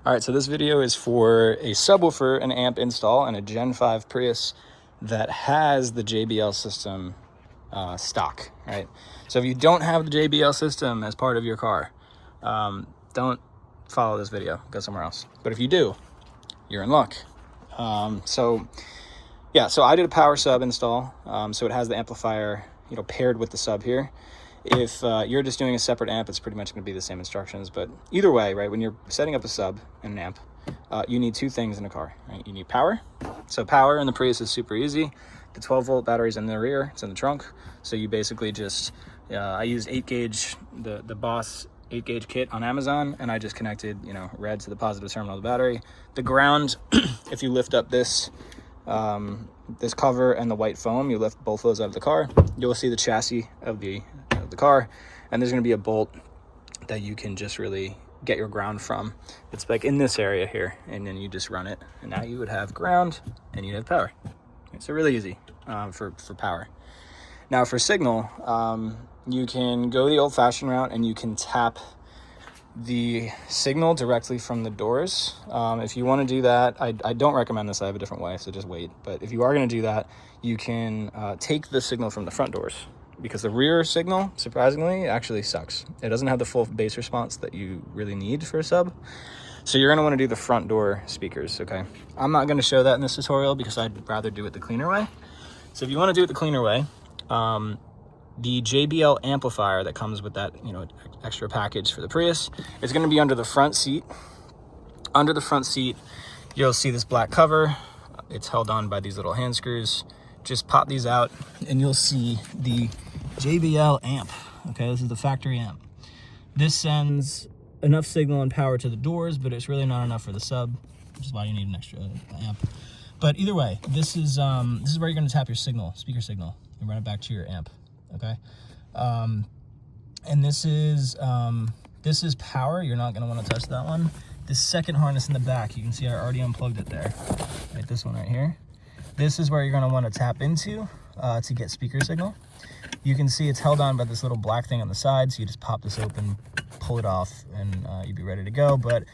All right, so this video is for a subwoofer, an amp install, and a Gen 5 Prius that has the JBL system stock, right? So if you don't have the JBL system as part of your car, don't follow this video, go somewhere else. But if you do, you're in luck. So I did a power sub install. So it has the amplifier, paired with the sub here. If you're just doing a separate amp, it's pretty much going to be the same instructions. But either way, right, when you're setting up a sub and an amp, you need two things in a car, right? You need power. So power in the Prius is super easy. The 12-volt battery's in the rear, it's in the trunk. So you basically just, I used 8-gauge, the Boss 8-gauge kit on Amazon, and I just connected, red to the positive terminal of the battery. The ground, if you lift up this cover and the white foam, you lift both those out of the car, you'll see the chassis of the car, and there's going to be a bolt that you can just really get your ground from. It's like in this area here, and then you just run it, and now you would have ground and you'd have power. So really easy for power. Now for signal, you can go the old-fashioned route and you can tap the signal directly from the doors. If you want to do that, I don't recommend this. I have a different way, so just wait. But if you are going to do that, you can take the signal from the front doors, because the rear signal, surprisingly, actually sucks. It doesn't have the full bass response that you really need for a sub. So you're going to want to do the front door speakers, okay? I'm not going to show that in this tutorial because I'd rather do it the cleaner way. So if you want to do it the cleaner way, the JBL amplifier that comes with that, extra package for the Prius is going to be under the front seat. Under the front seat, you'll see this black cover. It's held on by these little hand screws. Just pop these out and you'll see the JBL amp. Okay, this is the factory amp. This sends enough signal and power to the doors, but it's really not enough for the sub, which is why you need an extra amp. But either way, this is where you're going to tap your signal, speaker signal, and run it back to your amp. Okay, and this is power. You're not going to want to touch that one. This second harness in the back, you can see I already unplugged it there. Right, this one right here. This is where you're going to want to tap into to get speaker signal. You can see it's held on by this little black thing on the side, so you just pop this open, pull it off, and you'd be ready to go. But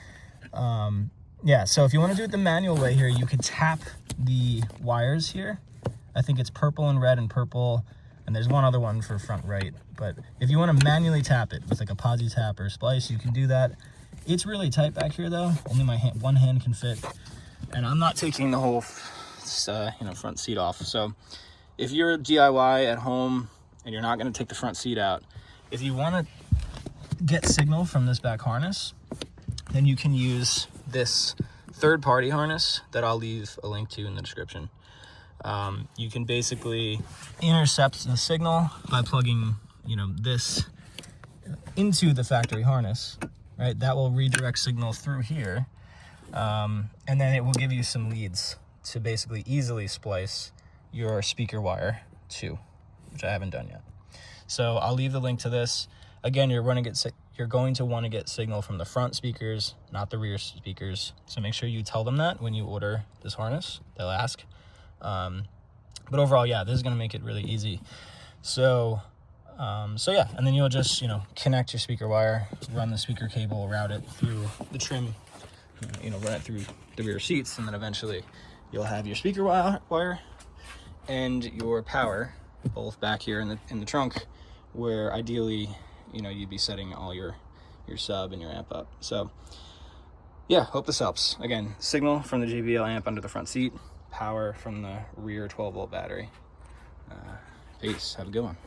yeah, so if you want to do it the manual way here, you could tap the wires here. I think it's purple and red and purple, and there's one other one for front right. But if you want to manually tap it with like a posi tap or a splice, you can do that. It's really tight back here though. Only my one hand can fit, and I'm not taking the whole front seat off. So if you're DIY at home and you're not going to take the front seat out, if you want to get signal from this back harness, then you can use this third-party harness that I'll leave a link to in the description. You can basically intercept the signal by plugging this into the factory harness, right? That will redirect signal through here, and then it will give you some leads to basically easily splice your speaker wire to, which I haven't done yet. So I'll leave the link to this. Again, you're going to want to get signal from the front speakers, not the rear speakers. So make sure you tell them that when you order this harness. They'll ask. But overall, yeah, this is going to make it really easy. So yeah, and then you'll just, connect your speaker wire, run the speaker cable, route it through the trim, run it through the rear seats, and then eventually you'll have your speaker wire and your power both back here in the trunk, where ideally, you'd be setting all your sub and your amp up. So yeah, hope this helps. Again, signal from the JBL amp under the front seat, power from the rear 12-volt battery. Peace. Have a good one.